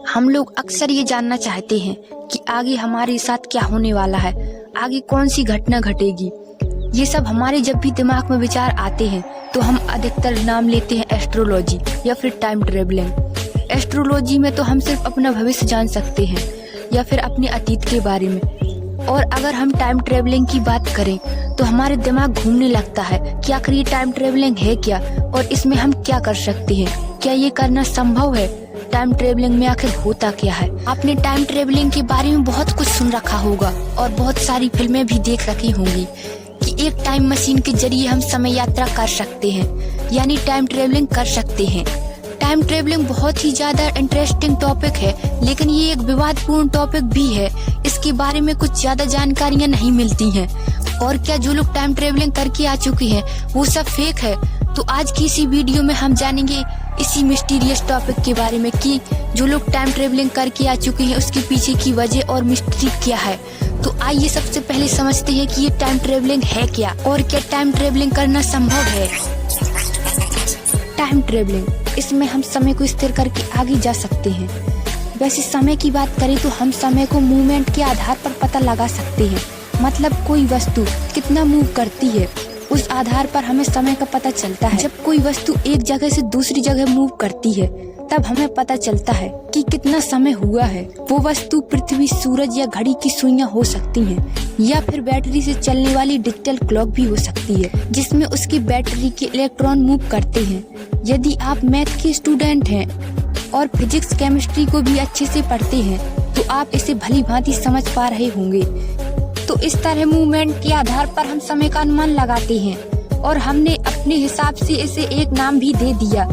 हम लोग अक्सर ये जानना चाहते हैं कि आगे हमारे साथ क्या होने वाला है, आगे कौन सी घटना घटेगी। ये सब हमारे जब भी दिमाग में विचार आते हैं तो हम अधिकतर नाम लेते हैं एस्ट्रोलॉजी या फिर टाइम ट्रेवलिंग। एस्ट्रोलॉजी में तो हम सिर्फ अपना भविष्य जान सकते हैं या फिर अपने अतीत के बारे में, और अगर हम टाइम ट्रेवलिंग की बात करें तो हमारे दिमाग घूमने लगता है कि आखिर ये टाइम ट्रेवलिंग है क्या और इसमें हम क्या कर सकते हैं, क्या ये करना संभव है, टाइम ट्रेवलिंग में आखिर होता क्या है। आपने टाइम ट्रेवलिंग के बारे में बहुत कुछ सुन रखा होगा और बहुत सारी फिल्में भी देख रखी होंगी कि एक टाइम मशीन के जरिए हम समय यात्रा कर सकते हैं, यानी टाइम ट्रेवलिंग कर सकते हैं। टाइम ट्रेवलिंग बहुत ही ज्यादा इंटरेस्टिंग टॉपिक है, लेकिन ये एक विवादपूर्ण टॉपिक भी है। इसके बारे में कुछ ज्यादा जानकारियां नहीं मिलती हैं, और क्या जो लोग टाइम ट्रेवलिंग करके आ चुके हैं वो सब फेक है। तो आज की इसी वीडियो में हम जानेंगे इसी मिस्टीरियस टॉपिक के बारे में कि जो लोग टाइम ट्रेवलिंग करके आ चुके हैं उसके पीछे की वजह और मिस्ट्री क्या है। तो आइए सबसे पहले समझते हैं कि ये टाइम ट्रेवलिंग है क्या और क्या टाइम ट्रेवलिंग करना संभव है। टाइम ट्रेवलिंग, इसमें हम समय को स्थिर करके आगे जा सकते हैं। वैसे समय की बात करें तो हम समय को मूवमेंट के आधार पर पता लगा सकते हैं, मतलब कोई वस्तु कितना मूव करती है उस आधार पर हमें समय का पता चलता है। जब कोई वस्तु एक जगह से दूसरी जगह मूव करती है तब हमें पता चलता है कि कितना समय हुआ है। वो वस्तु पृथ्वी, सूरज या घड़ी की सुइयां हो सकती हैं, या फिर बैटरी से चलने वाली डिजिटल क्लॉक भी हो सकती है जिसमें उसकी बैटरी के इलेक्ट्रॉन मूव करते हैं। यदि आप मैथ के स्टूडेंट हैं और फिजिक्स केमिस्ट्री को भी अच्छे से पढ़ते हैं तो आप इसे भली भांति समझ पा रहे होंगे। तो इस तरह मूवमेंट के आधार पर हम समय का अनुमान लगाते हैं, और हमने अपने हिसाब से इसे एक नाम भी दे दिया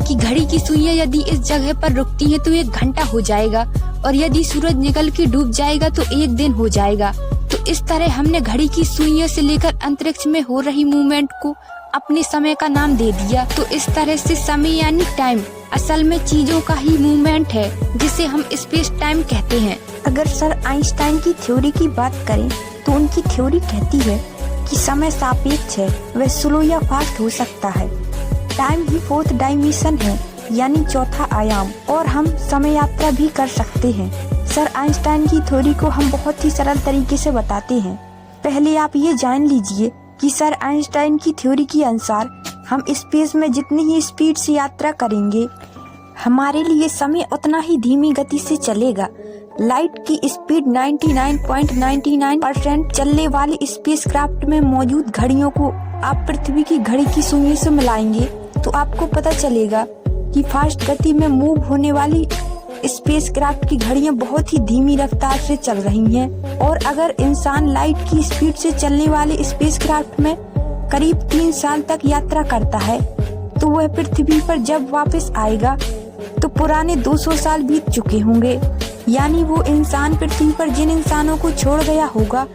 कि घड़ी की सुइयां यदि इस जगह पर रुकती हैं तो 1 घंटा हो जाएगा, और यदि सूरज निकल के डूब जाएगा तो 1 दिन हो जाएगा। तो इस तरह हमने घड़ी की सुइयां से लेकर अंतरिक्ष में हो रही मूवमेंट को अपने समय का नाम दे दिया। तो इस तरह से समय यानी टाइम असल में चीजों का ही मूवमेंट है जिसे हम स्पेस टाइम कहते हैं। अगर सर आइंस्टाइन की थ्योरी की बात करें तो उनकी थ्योरी कहती है कि समय सापेक्ष है, वह स्लो या फास्ट हो सकता है। टाइम ही 4th डायमेंशन है, यानी चौथा आयाम, और हम समय यात्रा भी कर सकते हैं। सर आइंस्टाइन की थ्योरी को हम बहुत ही सरल तरीके से बताते हैं। पहले आप ये जान लीजिए कि सर आइंस्टाइन की थ्योरी के अनुसार हम स्पेस में जितनी ही स्पीड से यात्रा करेंगे हमारे लिए समय उतना ही धीमी गति से चलेगा। लाइट की स्पीड 99.99% चलने वाली स्पेसक्राफ्ट में मौजूद घड़ियों को आप पृथ्वी की घड़ी की सुइयों से मिलाएंगे तो आपको पता चलेगा कि फास्ट गति में मूव होने वाली स्पेसक्राफ्ट की घड़ियां बहुत ही धीमी रफ्तार से चल रही हैं। और अगर इंसान लाइट की स्पीड से चलने वाले स्पेसक्राफ्ट में करीब 3 साल तक यात्रा करता है तो वह पृथ्वी पर जब वापस आएगा तो पुराने 200 साल बीत चुके होंगे। यानी वो इंसान पृथ्वी पर जिन इंसानों को छोड़ गया होगा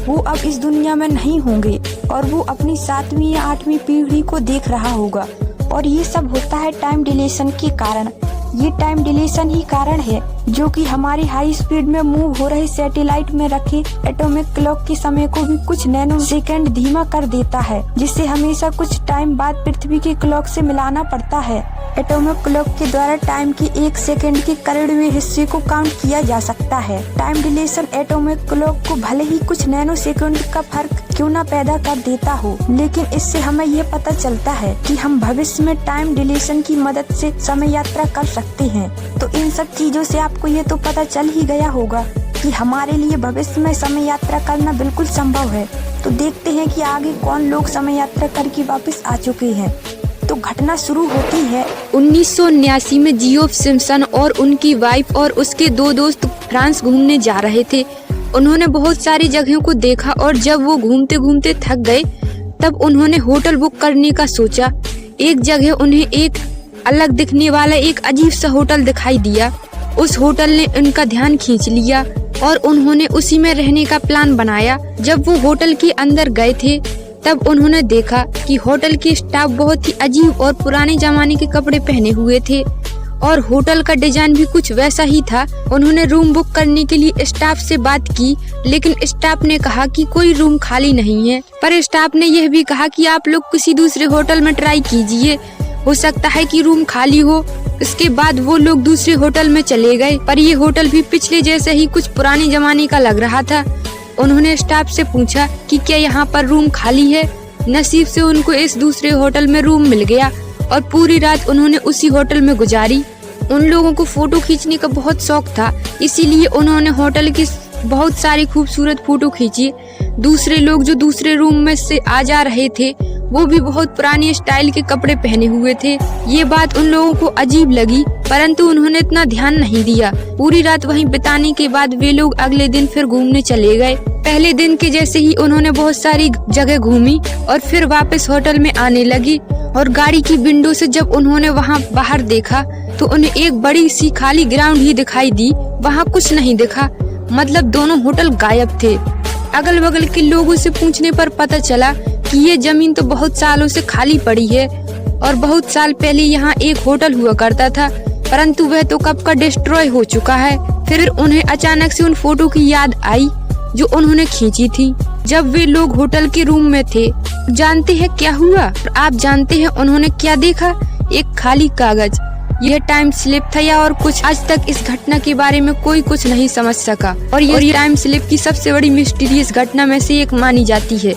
वो अब इस दुनिया में नहीं होंगे, और वो अपनी 7वीं या 8वीं पीढ़ी को देख रहा होगा। और ये सब होता है टाइम डिलेशन के कारण। ये टाइम डिलेशन ही कारण है जो कि हमारे हाई स्पीड में मूव हो रहे सैटेलाइट में रखे एटॉमिक क्लॉक के समय को भी कुछ नैनो सेकंड धीमा कर देता है, जिससे हमेशा कुछ टाइम बाद पृथ्वी के क्लॉक से मिलाना पड़ता है। एटॉमिक क्लॉक के द्वारा टाइम के 1 सेकंड के करोड़वें हिस्से को काउंट किया जा सकता है। टाइम डिलेशन एटॉमिक क्लॉक को भले ही कुछ नैनो सेकंड का फर्क क्यों ना पैदा कर देता हो, लेकिन इससे हमें ये पता चलता है कि हम भविष्य में टाइम डिलेशन की मदद से समय यात्रा कर सकते हैं। तो इन सब चीजों से आपको ये तो पता चल ही गया होगा कि हमारे लिए भविष्य में समय यात्रा करना बिल्कुल संभव है। तो देखते हैं कि आगे कौन लोग समय यात्रा करके वापस आ चुके हैं। तो घटना शुरू होती है 1979 में। जियोफ सिम्पसन और उनकी वाइफ और उसके 2 दोस्त फ्रांस घूमने जा रहे थे। उन्होंने बहुत सारी जगहों को देखा और जब वो घूमते घूमते थक गए तब उन्होंने होटल बुक करने का सोचा। एक जगह उन्हें एक अलग दिखने वाला एक अजीब सा होटल दिखाई दिया। उस होटल ने उनका ध्यान खींच लिया और उन्होंने उसी में रहने का प्लान बनाया। जब वो होटल के अंदर गए थे तब उन्होंने देखा कि होटल के स्टाफ बहुत ही अजीब और पुराने जमाने के कपड़े पहने हुए थे और होटल का डिजाइन भी कुछ वैसा ही था। उन्होंने रूम बुक करने के लिए स्टाफ से बात की, लेकिन स्टाफ ने कहा कि कोई रूम खाली नहीं है। पर स्टाफ ने यह भी कहा कि आप लोग किसी दूसरे होटल में ट्राई कीजिए, हो सकता है कि रूम खाली हो। इसके बाद वो लोग दूसरे होटल में चले गए, पर ये होटल भी पिछले जैसे ही कुछ पुराने जमाने का लग रहा था। उन्होंने स्टाफ से पूछा कि क्या यहाँ पर रूम खाली है। नसीब से उनको इस दूसरे होटल में रूम मिल गया और पूरी रात उन्होंने उसी होटल में गुजारी। उन लोगों को फोटो खींचने का बहुत शौक था, इसीलिए उन्होंने होटल की बहुत सारी खूबसूरत फोटो खींची। दूसरे लोग जो दूसरे रूम में से आ जा रहे थे वो भी बहुत पुरानी स्टाइल के कपड़े पहने हुए थे। ये बात उन लोगों को अजीब लगी, परंतु उन्होंने इतना ध्यान नहीं दिया। पूरी रात वहीं बिताने के बाद वे लोग अगले दिन फिर घूमने चले गए। पहले दिन के जैसे ही उन्होंने बहुत सारी जगह घूमी और फिर वापस होटल में आने लगी। और गाड़ी की विंडो से जब उन्होंने वहाँ बाहर देखा तो उन्हें एक बड़ी सी खाली ग्राउंड ही दिखाई दी, वहाँ कुछ नहीं दिखा। मतलब दोनों होटल गायब थे। अगल बगल के लोगों से पूछने पर पता चला कि ये जमीन तो बहुत सालों से खाली पड़ी है और बहुत साल पहले यहाँ एक होटल हुआ करता था, परंतु वह तो कब का डिस्ट्रॉय हो चुका है। फिर उन्हें अचानक से उन फोटो की याद आई जो उन्होंने खींची थी जब वे लोग होटल के रूम में थे। जानते हैं क्या हुआ? आप जानते हैं उन्होंने क्या देखा? एक खाली कागज। यह टाइम स्लिप था या और कुछ। आज तक इस घटना के बारे में कोई कुछ नहीं समझ सका और ये टाइम स्लिप की सबसे बड़ी मिस्टीरियस घटना में से एक मानी जाती है।